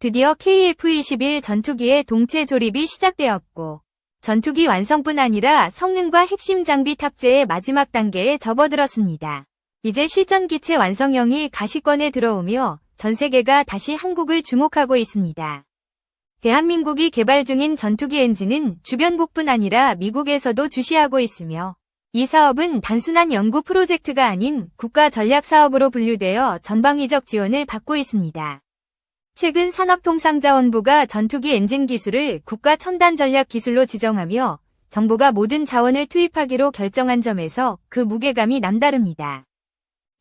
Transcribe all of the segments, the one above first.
드디어 KF-21 전투기의 동체 조립이 시작되었고, 전투기 완성뿐 아니라 성능과 핵심 장비 탑재의 마지막 단계에 접어들었습니다. 이제 실전기체 완성형이 가시권에 들어오며 전 세계가 다시 한국을 주목하고 있습니다. 대한민국이 개발 중인 전투기 엔진은 주변국뿐 아니라 미국에서도 주시하고 있으며, 이 사업은 단순한 연구 프로젝트가 아닌 국가 전략 사업으로 분류되어 전방위적 지원을 받고 있습니다. 최근 산업통상자원부가 전투기 엔진 기술을 국가 첨단 전략 기술로 지정하며 정부가 모든 자원을 투입하기로 결정한 점에서 그 무게감이 남다릅니다.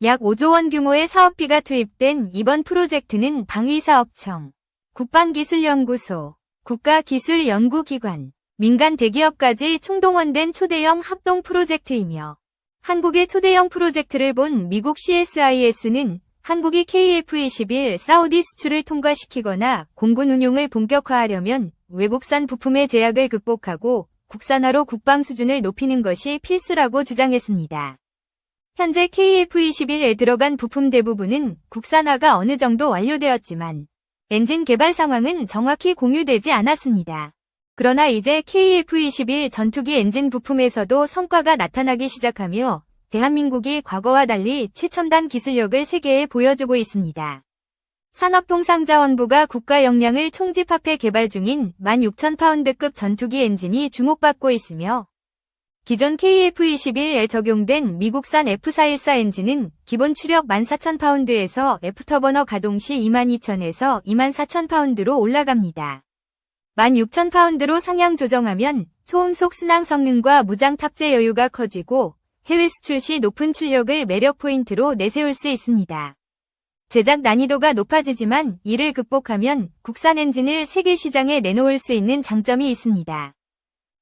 약 5조 원 규모의 사업비가 투입된 이번 프로젝트는 방위사업청, 국방기술연구소, 국가기술연구기관, 민간 대기업까지 총동원된 초대형 합동 프로젝트이며, 한국의 초대형 프로젝트를 본 미국 CSIS는 한국이 KF-21 사우디 수출을 통과시키거나 공군 운용을 본격화하려면 외국산 부품의 제약을 극복하고 국산화로 국방 수준을 높이는 것이 필수라고 주장했습니다. 현재 KF-21에 들어간 부품 대부분은 국산화가 어느 정도 완료되었지만 엔진 개발 상황은 정확히 공유되지 않았습니다. 그러나 이제 KF-21 전투기 엔진 부품에서도 성과가 나타나기 시작하며 대한민국이 과거와 달리 최첨단 기술력을 세계에 보여주고 있습니다. 산업통상자원부가 국가 역량을 총집합해 개발 중인 16,000파운드급 전투기 엔진이 주목받고 있으며, 기존 KF-21에 적용된 미국산 F414 엔진은 기본 추력 14,000파운드에서 F터버너 가동 시 22,000에서 24,000파운드로 올라갑니다. 16,000파운드로 상향 조정하면 초음속 순항 성능과 무장 탑재 여유가 커지고 해외 수출 시 높은 출력을 매력 포인트로 내세울 수 있습니다. 제작 난이도가 높아지지만 이를 극복하면 국산 엔진을 세계 시장에 내놓을 수 있는 장점이 있습니다.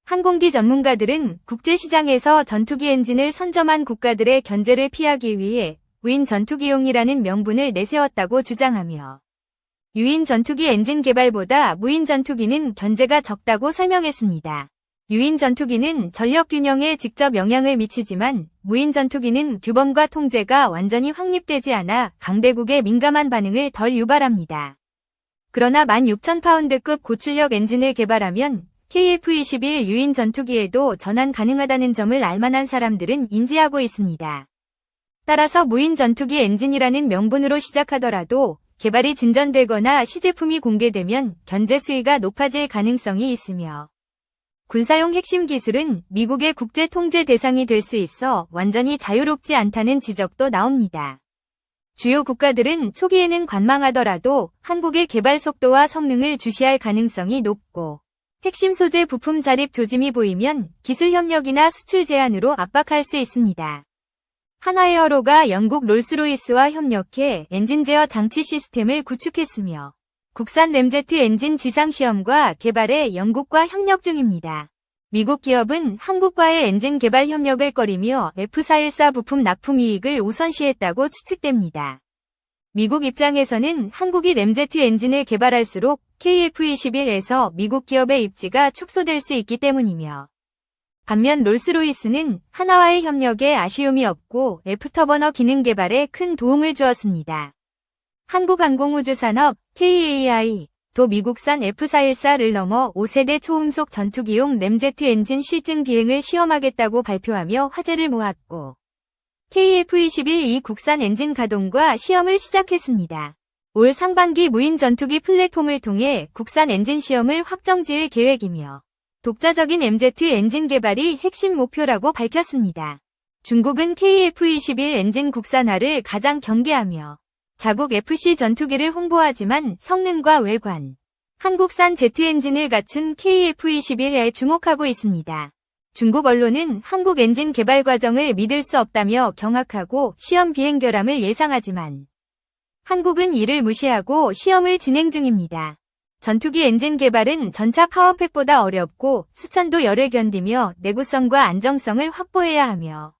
항공기 전문가들은 국제시장에서 전투기 엔진을 선점한 국가들의 견제를 피하기 위해 무인 전투기용이라는 명분을 내세웠다고 주장하며, 유인 전투기 엔진 개발보다 무인 전투기는 견제가 적다고 설명했습니다. 유인 전투기는 전력 균형에 직접 영향을 미치지만 무인 전투기는 규범과 통제가 완전히 확립되지 않아 강대국의 민감한 반응을 덜 유발합니다. 그러나 16,000파운드급 고출력 엔진을 개발하면 KF-21 유인 전투기에도 전환 가능하다는 점을 알만한 사람들은 인지하고 있습니다. 따라서 무인 전투기 엔진이라는 명분으로 시작하더라도 개발이 진전되거나 시제품이 공개되면 견제 수위가 높아질 가능성이 있으며, 군사용 핵심 기술은 미국의 국제 통제 대상이 될 수 있어 완전히 자유롭지 않다는 지적도 나옵니다. 주요 국가들은 초기에는 관망하더라도 한국의 개발 속도와 성능을 주시할 가능성이 높고, 핵심 소재 부품 자립 조짐이 보이면 기술 협력이나 수출 제한으로 압박할 수 있습니다. 한화에어로가 영국 롤스로이스와 협력해 엔진 제어 장치 시스템을 구축했으며, 국산 램제트 엔진 지상시험과 개발에 영국과 협력 중입니다. 미국 기업은 한국과의 엔진 개발 협력을 꺼리며 F414 부품 납품 이익을 우선시했다고 추측됩니다. 미국 입장에서는 한국이 램제트 엔진을 개발할수록 KF-21에서 미국 기업의 입지가 축소될 수 있기 때문이며, 반면 롤스로이스는 하나와의 협력에 아쉬움이 없고 F터버너 기능 개발에 큰 도움을 주었습니다. 한국항공우주산업 KAI 도 미국산 F414를 넘어 5세대 초음속 전투기용 램제트 엔진 실증 비행을 시험하겠다고 발표하며 화제를 모았고, KF-21이 국산 엔진 가동과 시험을 시작했습니다. 올 상반기 무인 전투기 플랫폼을 통해 국산 엔진 시험을 확정지을 계획이며, 독자적인 MZ 엔진 개발이 핵심 목표라고 밝혔습니다. 중국은 KF-21 엔진 국산화를 가장 경계하며 자국 FC 전투기를 홍보하지만 성능과 외관, 한국산 제트 엔진을 갖춘 KF-21에 주목하고 있습니다. 중국 언론은 한국 엔진 개발 과정을 믿을 수 없다며 경악하고 시험 비행 결함을 예상하지만, 한국은 이를 무시하고 시험을 진행 중입니다. 전투기 엔진 개발은 전차 파워팩보다 어렵고 수천도 열을 견디며 내구성과 안정성을 확보해야 하며,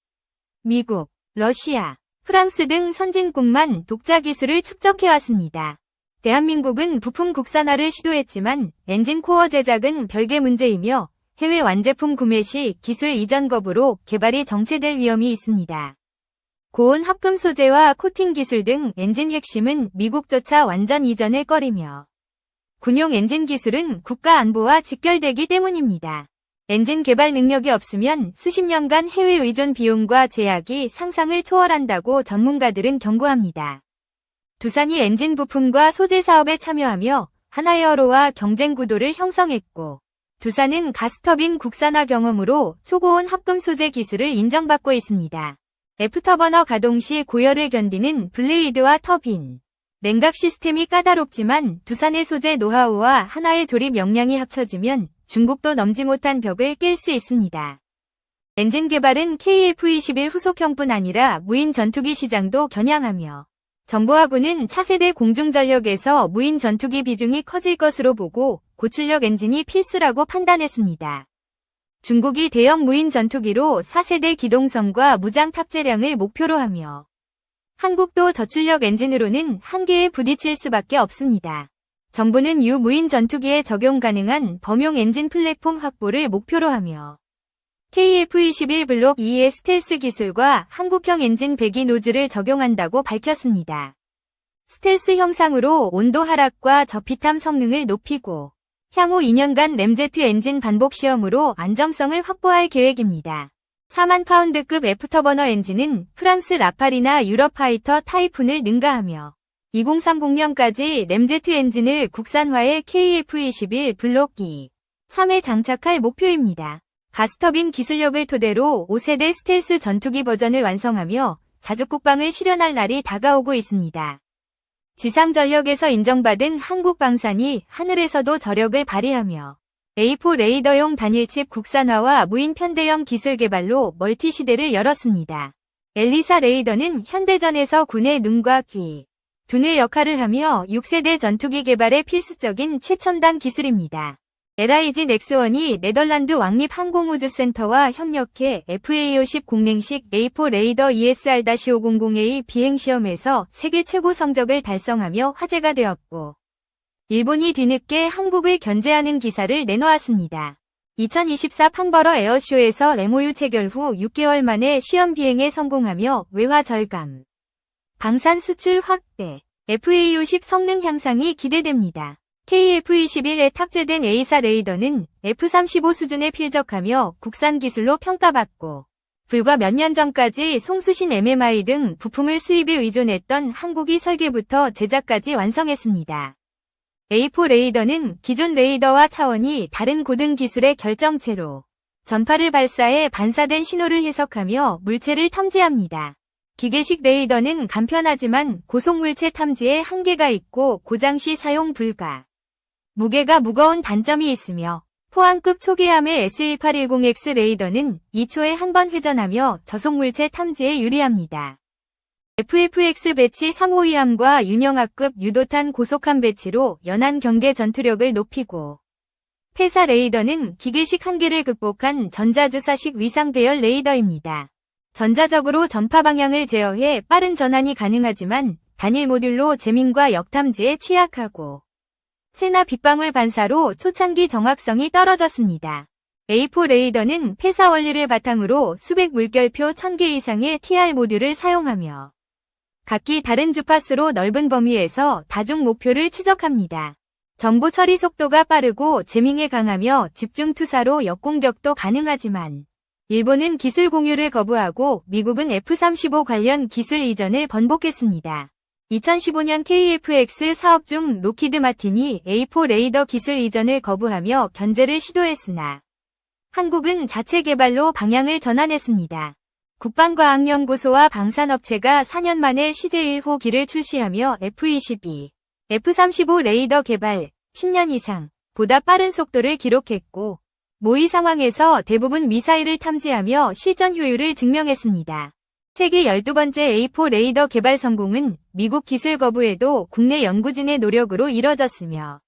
미국, 러시아, 프랑스 등 선진국만 독자 기술을 축적해왔습니다. 대한민국은 부품 국산화를 시도했지만 엔진 코어 제작은 별개 문제이며 해외 완제품 구매 시 기술 이전 거부로 개발이 정체될 위험이 있습니다. 고온 합금 소재와 코팅 기술 등 엔진 핵심은 미국조차 완전 이전을 꺼리며, 군용 엔진 기술은 국가 안보와 직결되기 때문입니다. 엔진 개발 능력이 없으면 수십 년간 해외 의존 비용과 제약이 상상을 초월한다고 전문가들은 경고합니다. 두산이 엔진 부품과 소재 사업에 참여하며 하나에어로와 경쟁 구도를 형성했고, 두산은 가스터빈 국산화 경험으로 초고온 합금 소재 기술을 인정받고 있습니다. F터버너 가동 시 고열을 견디는 블레이드와 터빈, 냉각 시스템이 까다롭지만 두산의 소재 노하우와 하나의 조립 역량이 합쳐지면 중국도 넘지 못한 벽을 깰 수 있습니다. 엔진 개발은 KF-21 후속형뿐 아니라 무인 전투기 시장도 겨냥하며 정보화군은 차세대 공중전력에서 무인 전투기 비중이 커질 것으로 보고 고출력 엔진이 필수라고 판단했습니다. 중국이 대형 무인 전투기로 4세대 기동성과 무장 탑재량을 목표로 하며 한국도 저출력 엔진으로는 한계에 부딪힐 수밖에 없습니다. 정부는 유무인 전투기에 적용 가능한 범용 엔진 플랫폼 확보를 목표로 하며 KF-21 블록 2의 스텔스 기술과 한국형 엔진 배기 노즐을 적용한다고 밝혔습니다. 스텔스 형상으로 온도 하락과 저피탐 성능을 높이고 향후 2년간 램제트 엔진 반복 시험으로 안정성을 확보할 계획입니다. 4만 파운드급 F터버너 엔진은 프랑스 라팔이나 유럽 파이터 타이푼을 능가하며 2030년까지 램제트 엔진을 국산화해 KF-21 블록 2, 3에 장착할 목표입니다. 가스터빈 기술력을 토대로 5세대 스텔스 전투기 버전을 완성하며 자주국방을 실현할 날이 다가오고 있습니다. 지상전력에서 인정받은 한국 방산이 하늘에서도 저력을 발휘하며 A4 레이더용 단일칩 국산화와 무인 편대형 기술 개발로 멀티시대를 열었습니다. 엘리사 레이더는 현대전에서 군의 눈과 귀, 두뇌 역할을 하며 6세대 전투기 개발에 필수적인 최첨단 기술입니다. LIG 넥스원이 네덜란드 왕립항공우주센터와 협력해 FA50 공랭식 A4 레이더 ESR-500A 비행시험에서 세계 최고 성적을 달성하며 화제가 되었고, 일본이 뒤늦게 한국을 견제하는 기사를 내놓았습니다. 2024 팡버러 에어쇼에서 MOU 체결 후 6개월 만에 시험 비행에 성공하며 외화 절감, 방산 수출 확대, FA50 성능 향상이 기대됩니다. KF-21에 탑재된 A사 레이더는 F-35 수준에 필적하며 국산 기술로 평가받고, 불과 몇 년 전까지 송수신 MMI 등 부품을 수입에 의존했던 한국이 설계부터 제작까지 완성했습니다. A4 레이더는 기존 레이더와 차원이 다른 고등 기술의 결정체로 전파를 발사해 반사된 신호를 해석하며 물체를 탐지합니다. 기계식 레이더는 간편하지만 고속물체 탐지에 한계가 있고 고장 시 사용 불가. 무게가 무거운 단점이 있으며 포항급 초계함의 S1810X 레이더는 2초에 한 번 회전하며 저속물체 탐지에 유리합니다. FFX 배치 3호위함과 윤영하급 유도탄 고속함 배치로 연안 경계 전투력을 높이고, 폐사 레이더는 기계식 한계를 극복한 전자주사식 위상 배열 레이더입니다. 전자적으로 전파 방향을 제어해 빠른 전환이 가능하지만 단일 모듈로 재민과 역탐지에 취약하고, 새나 빗방울 반사로 초창기 정확성이 떨어졌습니다. A4 레이더는 폐사 원리를 바탕으로 수백 물결표 1000개 이상의 TR 모듈을 사용하며 각기 다른 주파수로 넓은 범위에서 다중 목표를 추적합니다. 정보 처리 속도가 빠르고 재밍에 강하며 집중 투사로 역공격도 가능하지만 일본은 기술 공유를 거부하고 미국은 F-35 관련 기술 이전을 번복했습니다. 2015년 KF-X 사업 중 록히드 마틴이 A4 레이더 기술 이전을 거부하며 견제를 시도했으나 한국은 자체 개발로 방향을 전환했습니다. 국방과학연구소와 방산업체가 4년 만에 CJ1호기를 출시하며 F-22, F-35 레이더 개발 10년 이상 보다 빠른 속도를 기록했고, 모의 상황에서 대부분 미사일을 탐지하며 실전 효율을 증명했습니다. 세계 12번째 A4 레이더 개발 성공은 미국 기술 거부에도 국내 연구진의 노력으로 이뤄졌으며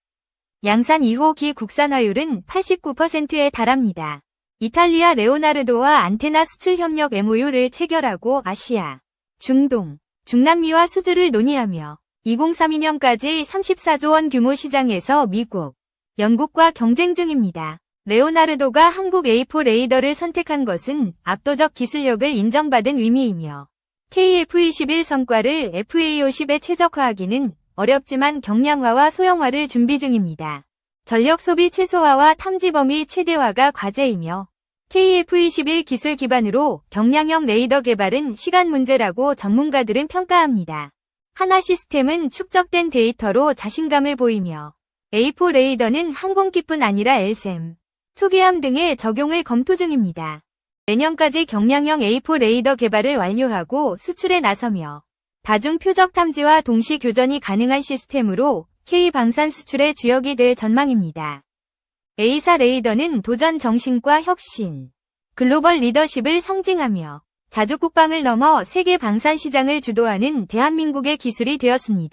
양산 2호기 국산화율은 89%에 달합니다. 이탈리아 레오나르도와 안테나 수출 협력 MOU를 체결하고 아시아, 중동, 중남미와 수주를 논의하며 2032년까지 34조 원 규모 시장에서 미국, 영국과 경쟁 중입니다. 레오나르도가 한국 A4 레이더를 선택한 것은 압도적 기술력을 인정받은 의미이며 KF-21 성과를 FA50에 최적화하기는 어렵지만 경량화와 소형화를 준비 중입니다. 전력 소비 최소화와 탐지 범위 최대화가 과제이며 KF-21 기술 기반으로 경량형 레이더 개발은 시간 문제라고 전문가들은 평가합니다. 하나시스템은 축적된 데이터로 자신감을 보이며 A4 레이더는 항공기뿐 아니라 LSAM, 초계함 등의 적용을 검토 중입니다. 내년까지 경량형 A4 레이더 개발을 완료하고 수출에 나서며 다중 표적 탐지와 동시 교전이 가능한 시스템으로 K방산 수출의 주역이 될 전망입니다. A사 레이더는 도전 정신과 혁신, 글로벌 리더십을 상징하며 자주 국방을 넘어 세계 방산 시장을 주도하는 대한민국의 기술이 되었습니다.